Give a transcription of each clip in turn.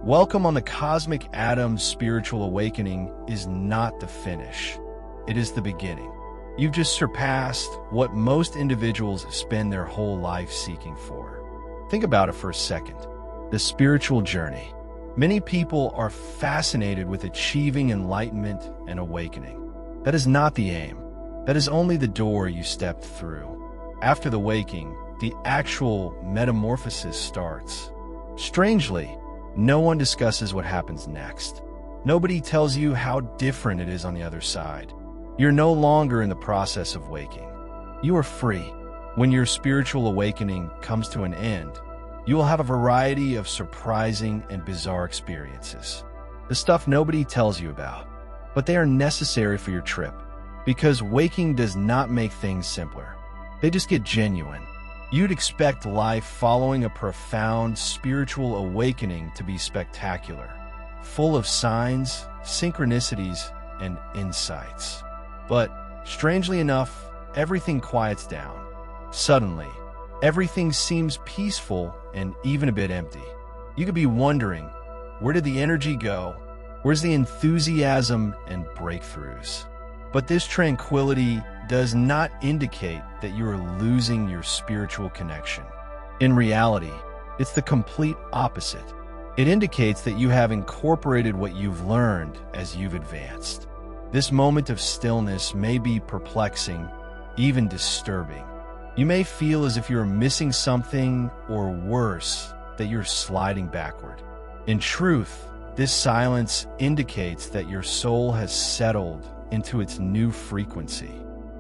Welcome on the Cosmic Atom. Spiritual awakening is not the finish. It is the beginning. You've just surpassed what most individuals spend their whole life seeking for. Think about it for a second. The spiritual journey. Many people are fascinated with achieving enlightenment and awakening. That is not the aim. That is only the door you stepped through. After the waking, the actual metamorphosis starts. Strangely, no one discusses what happens next. Nobody tells you how different it is on the other side. You're no longer in the process of waking. You are free. When your spiritual awakening comes to an end, you will have a variety of surprising and bizarre experiences. The stuff nobody tells you about, but they are necessary for your trip, because waking does not make things simpler. They just get genuine. You'd expect life following a profound spiritual awakening to be spectacular, full of signs, synchronicities, and insights. But, strangely enough, everything quiets down. Suddenly, everything seems peaceful and even a bit empty. You could be wondering, where did the energy go? Where's the enthusiasm and breakthroughs? But this tranquility does not indicate that you are losing your spiritual connection. In reality, it's the complete opposite. It indicates that you have incorporated what you've learned as you've advanced. This moment of stillness may be perplexing, even disturbing. You may feel as if you're missing something, or worse, that you're sliding backward. In truth, this silence indicates that your soul has settled into its new frequency.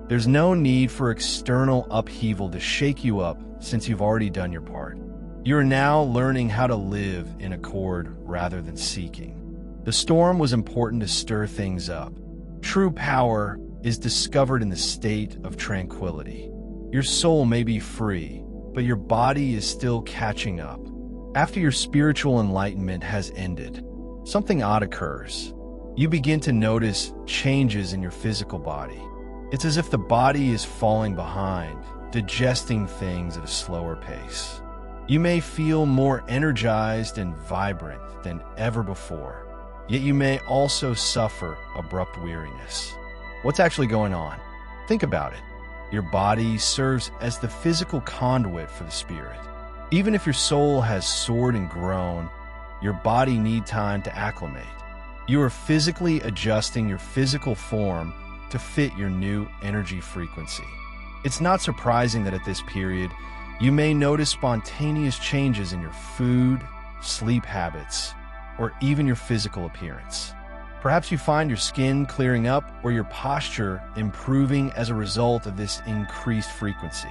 There's no need for external upheaval to shake you up, since you've already done your part. You're now learning how to live in accord rather than seeking. The storm was important to stir things up. True power is discovered in the state of tranquility. Your soul may be free, but your body is still catching up. After your spiritual enlightenment has ended, something odd occurs. You begin to notice changes in your physical body. It's as if the body is falling behind, digesting things at a slower pace. You may feel more energized and vibrant than ever before, yet you may also suffer abrupt weariness. What's actually going on? Think about it. Your body serves as the physical conduit for the spirit. Even if your soul has soared and grown, your body needs time to acclimate. You are physically adjusting your physical form to fit your new energy frequency. It's not surprising that at this period, you may notice spontaneous changes in your food, sleep habits, or even your physical appearance. Perhaps you find your skin clearing up or your posture improving as a result of this increased frequency.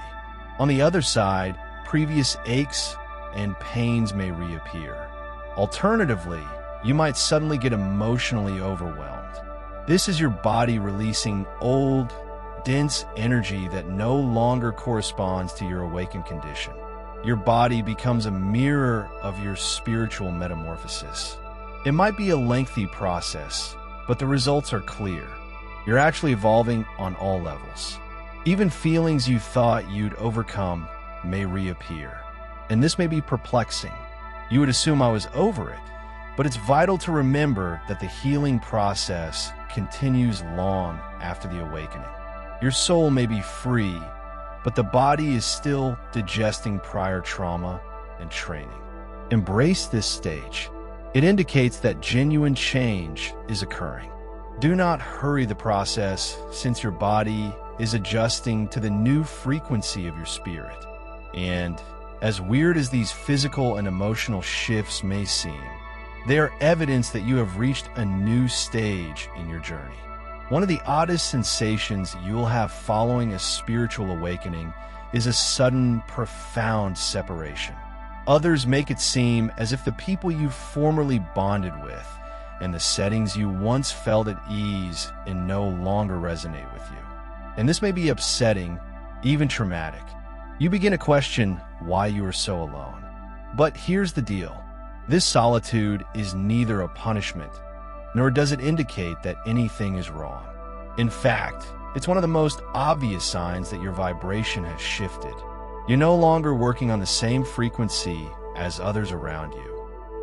On the other side, previous aches and pains may reappear. Alternatively, you might suddenly get emotionally overwhelmed. This is your body releasing old, dense energy that no longer corresponds to your awakened condition. Your body becomes a mirror of your spiritual metamorphosis. It might be a lengthy process, but the results are clear. You're actually evolving on all levels. Even feelings you thought you'd overcome may reappear. And this may be perplexing. You would assume I was over it, but it's vital to remember that the healing process continues long after the awakening. Your soul may be free, but the body is still digesting prior trauma and training. Embrace this stage. It indicates that genuine change is occurring. Do not hurry the process, since your body is adjusting to the new frequency of your spirit. And as weird as these physical and emotional shifts may seem, they are evidence that you have reached a new stage in your journey. One of the oddest sensations you'll have following a spiritual awakening is a sudden, profound separation. Others make it seem as if the people you formerly bonded with and the settings you once felt at ease in no longer resonate with you. And this may be upsetting, even traumatic. You begin to question why you are so alone. But here's the deal. This solitude is neither a punishment, nor does it indicate that anything is wrong. In fact, it's one of the most obvious signs that your vibration has shifted. You're no longer working on the same frequency as others around you.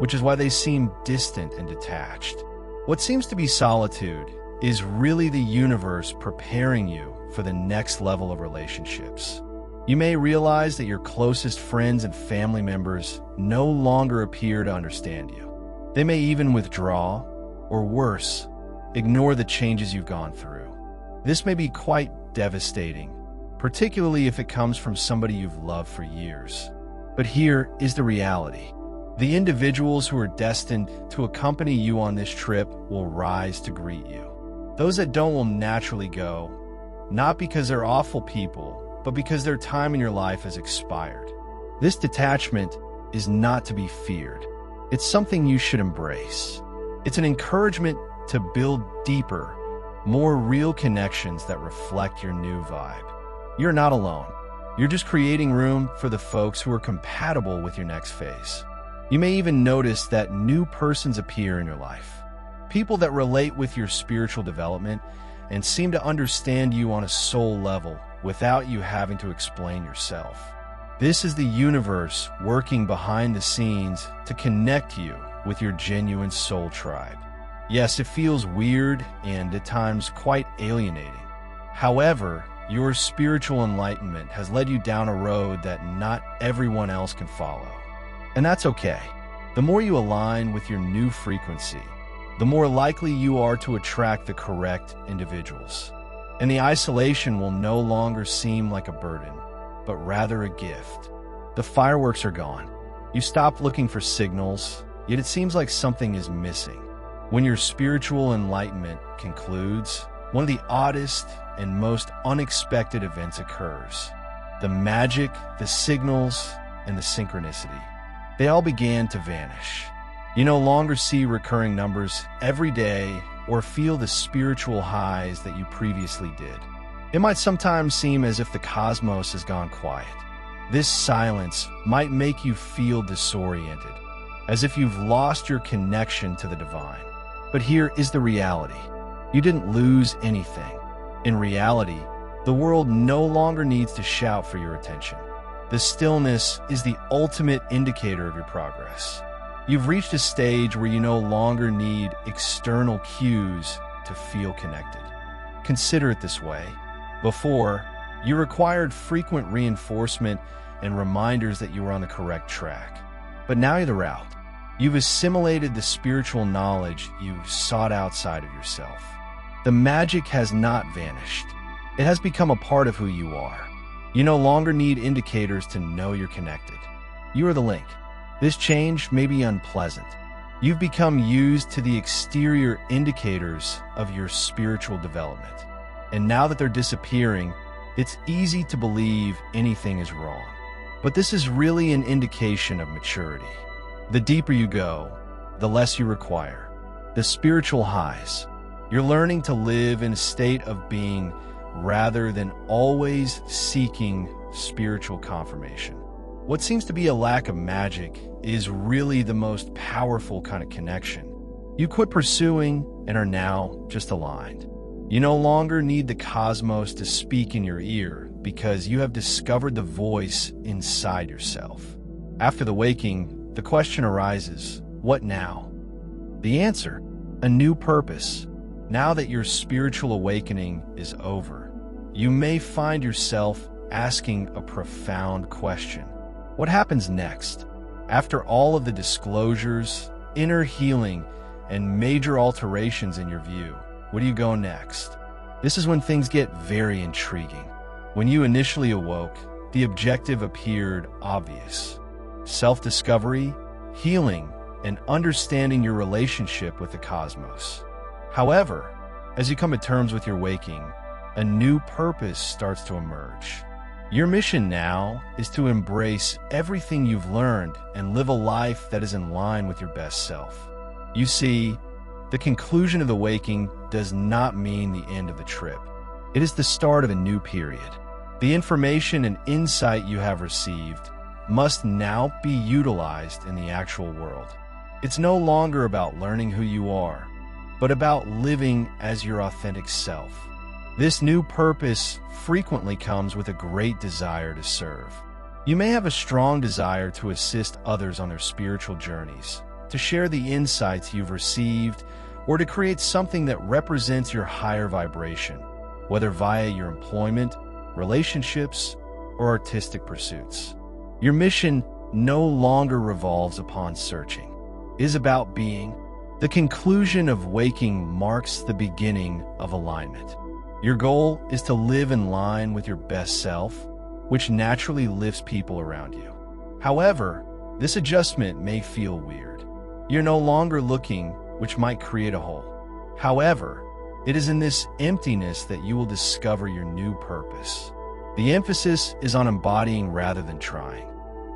which is why they seem distant and detached. What seems to be solitude is really the universe preparing you for the next level of relationships. You may realize that your closest friends and family members no longer appear to understand you. They may even withdraw, or worse, ignore the changes you've gone through. This may be quite devastating, particularly if it comes from somebody you've loved for years. But here is the reality. The individuals who are destined to accompany you on this trip will rise to greet you. Those that don't will naturally go, not because they're awful people, but because their time in your life has expired. This detachment is not to be feared. It's something you should embrace. It's an encouragement to build deeper, more real connections that reflect your new vibe. You're not alone. You're just creating room for the folks who are compatible with your next phase. You may even notice that new persons appear in your life. People that relate with your spiritual development and seem to understand you on a soul level without you having to explain yourself. This is the universe working behind the scenes to connect you with your genuine soul tribe. Yes, it feels weird and at times quite alienating. However, your spiritual enlightenment has led you down a road that not everyone else can follow. And that's okay. The more you align with your new frequency, the more likely you are to attract the correct individuals. And the isolation will no longer seem like a burden, but rather a gift. The fireworks are gone. You stop looking for signals, yet it seems like something is missing. When your spiritual enlightenment concludes, one of the oddest and most unexpected events occurs. The magic, the signals, and the synchronicity. They all began to vanish. You no longer see recurring numbers every day or feel the spiritual highs that you previously did. It might sometimes seem as if the cosmos has gone quiet. This silence might make you feel disoriented, as if you've lost your connection to the divine. But here is the reality. You didn't lose anything. In reality, the world no longer needs to shout for your attention. The stillness is the ultimate indicator of your progress. You've reached a stage where you no longer need external cues to feel connected. Consider it this way. Before, you required frequent reinforcement and reminders that you were on the correct track. But now you're the route. You've assimilated the spiritual knowledge you sought outside of yourself. The magic has not vanished. It has become a part of who you are. You no longer need indicators to know you're connected. You are the link. This change may be unpleasant. You've become used to the exterior indicators of your spiritual development. And now that they're disappearing, it's easy to believe anything is wrong. But this is really an indication of maturity. The deeper you go, the less you require. The spiritual highs. You're learning to live in a state of being rather than always seeking spiritual confirmation. What seems to be a lack of magic is really the most powerful kind of connection. You quit pursuing and are now just aligned. You no longer need the cosmos to speak in your ear because you have discovered the voice inside yourself. After the waking, the question arises, what now? The answer, a new purpose. Now that your spiritual awakening is over, you may find yourself asking a profound question. What happens next? After all of the disclosures, inner healing, and major alterations in your view, where do you go next? This is when things get very intriguing. When you initially awoke, the objective appeared obvious. Self-discovery, healing, and understanding your relationship with the cosmos. However, as you come to terms with your waking, a new purpose starts to emerge. Your mission now is to embrace everything you've learned and live a life that is in line with your best self. You see, the conclusion of the waking does not mean the end of the trip. It is the start of a new period. The information and insight you have received must now be utilized in the actual world. It's no longer about learning who you are, but about living as your authentic self. This new purpose frequently comes with a great desire to serve. You may have a strong desire to assist others on their spiritual journeys, to share the insights you've received, or to create something that represents your higher vibration, whether via your employment, relationships, or artistic pursuits. Your mission no longer revolves upon searching. It is about being. The conclusion of waking marks the beginning of alignment. Your goal is to live in line with your best self, which naturally lifts people around you. However, this adjustment may feel weird. You're no longer looking, which might create a hole. However, it is in this emptiness that you will discover your new purpose. The emphasis is on embodying rather than trying.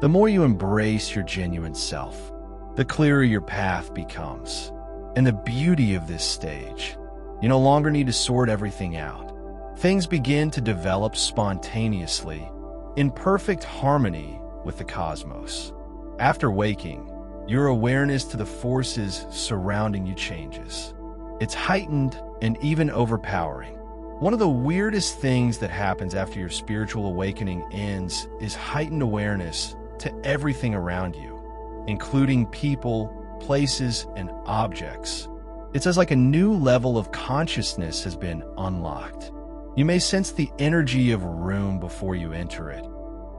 The more you embrace your genuine self, the clearer your path becomes. And the beauty of this stage, you no longer need to sort everything out. Things begin to develop spontaneously, in perfect harmony with the cosmos. After waking, your awareness to the forces surrounding you changes. It's heightened and even overpowering. One of the weirdest things that happens after your spiritual awakening ends is heightened awareness to everything around you, including people, places, and objects. It's as like a new level of consciousness has been unlocked. You may sense the energy of a room before you enter it,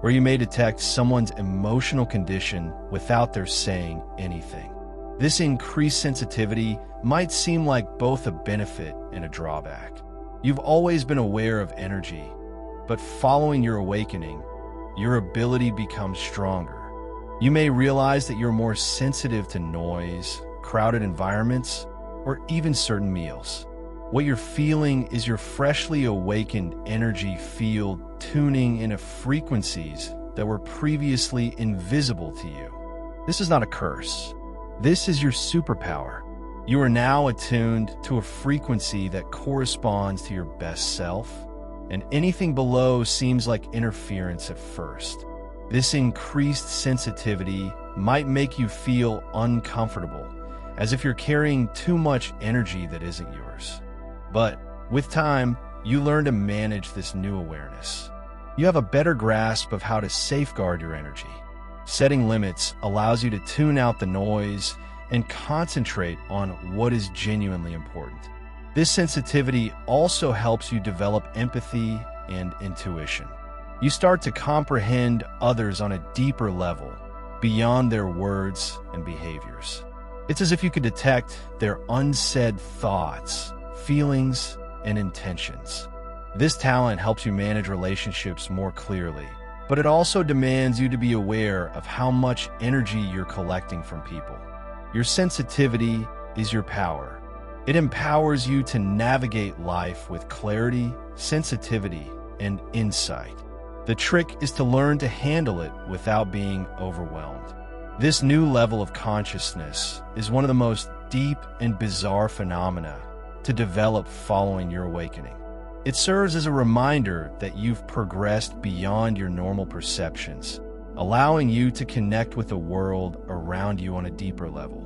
or you may detect someone's emotional condition without their saying anything. This increased sensitivity might seem like both a benefit and a drawback. You've always been aware of energy, but following your awakening, your ability becomes stronger. You may realize that you're more sensitive to noise, crowded environments, or even certain meals. What you're feeling is your freshly awakened energy field tuning into frequencies that were previously invisible to you. This is not a curse. This is your superpower. You are now attuned to a frequency that corresponds to your best self, and anything below seems like interference at first. This increased sensitivity might make you feel uncomfortable, as if you're carrying too much energy that isn't yours. But with time, you learn to manage this new awareness. You have a better grasp of how to safeguard your energy. Setting limits allows you to tune out the noise and concentrate on what is genuinely important. This sensitivity also helps you develop empathy and intuition. You start to comprehend others on a deeper level, beyond their words and behaviors. It's as if you could detect their unsaid thoughts, feelings, and intentions. This talent helps you manage relationships more clearly, but it also demands you to be aware of how much energy you're collecting from people. Your sensitivity is your power. It empowers you to navigate life with clarity, sensitivity, and insight. The trick is to learn to handle it without being overwhelmed. This new level of consciousness is one of the most deep and bizarre phenomena to develop following your awakening. It serves as a reminder that you've progressed beyond your normal perceptions, allowing you to connect with the world around you on a deeper level.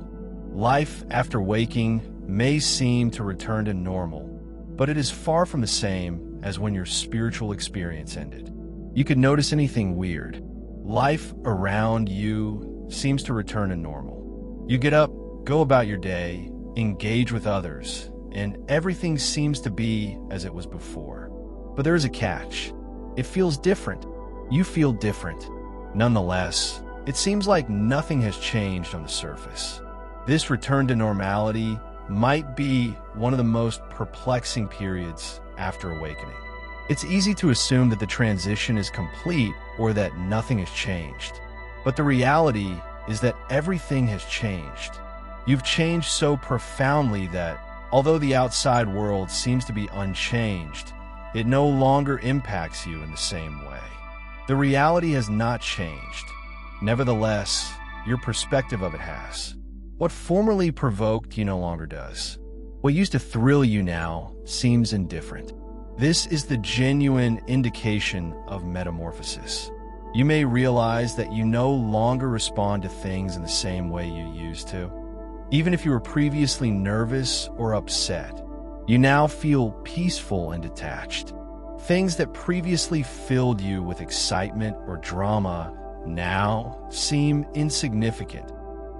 Life after waking may seem to return to normal, but it is far from the same as when your spiritual experience ended. You could notice anything weird. Life around you seems to return to normal. You get up, go about your day, engage with others, and everything seems to be as it was before. But there is a catch. It feels different. You feel different. Nonetheless, it seems like nothing has changed on the surface. This return to normality might be one of the most perplexing periods after awakening. It's easy to assume that the transition is complete or that nothing has changed. But the reality is that everything has changed. You've changed so profoundly that, although the outside world seems to be unchanged, it no longer impacts you in the same way. The reality has not changed. Nevertheless, your perspective of it has. What formerly provoked you no longer does. What used to thrill you now seems indifferent. This is the genuine indication of metamorphosis. You may realize that you no longer respond to things in the same way you used to. Even if you were previously nervous or upset, you now feel peaceful and detached. Things that previously filled you with excitement or drama now seem insignificant.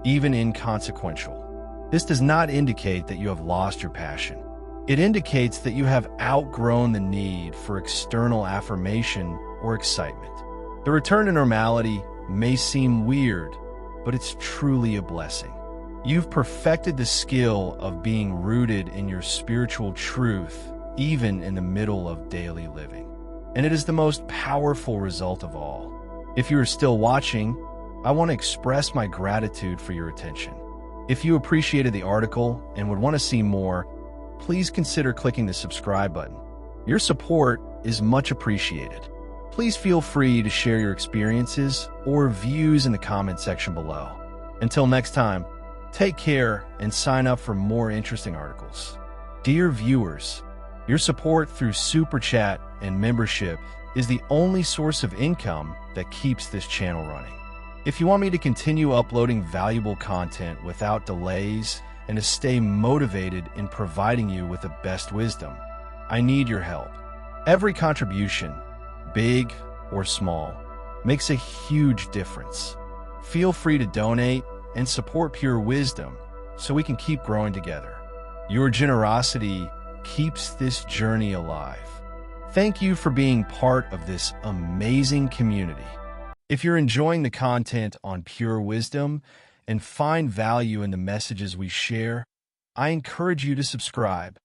even inconsequential. This does not indicate that you have lost your passion. It indicates that you have outgrown the need for external affirmation or excitement. The return to normality may seem weird, but it's truly a blessing. You've perfected the skill of being rooted in your spiritual truth, even in the middle of daily living. And it is the most powerful result of all. If you are still watching, I want to express my gratitude for your attention. If you appreciated the article and would want to see more, please consider clicking the subscribe button. Your support is much appreciated. Please feel free to share your experiences or views in the comment section below. Until next time, take care and sign up for more interesting articles. Dear viewers, your support through Super Chat and membership is the only source of income that keeps this channel running. If you want me to continue uploading valuable content without delays and to stay motivated in providing you with the best wisdom, I need your help. Every contribution, big or small, makes a huge difference. Feel free to donate and support Pure Wisdom so we can keep growing together. Your generosity keeps this journey alive. Thank you for being part of this amazing community. If you're enjoying the content on Pure Wisdom and find value in the messages we share, I encourage you to subscribe.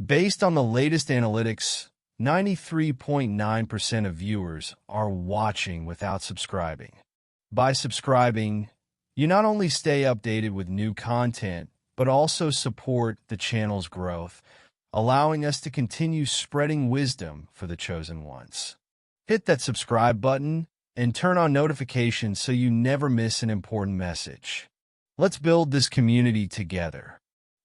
Based on the latest analytics, 93.9% of viewers are watching without subscribing. By subscribing, you not only stay updated with new content, but also support the channel's growth, allowing us to continue spreading wisdom for the chosen ones. Hit that subscribe button and turn on notifications so you never miss an important message. Let's build this community together.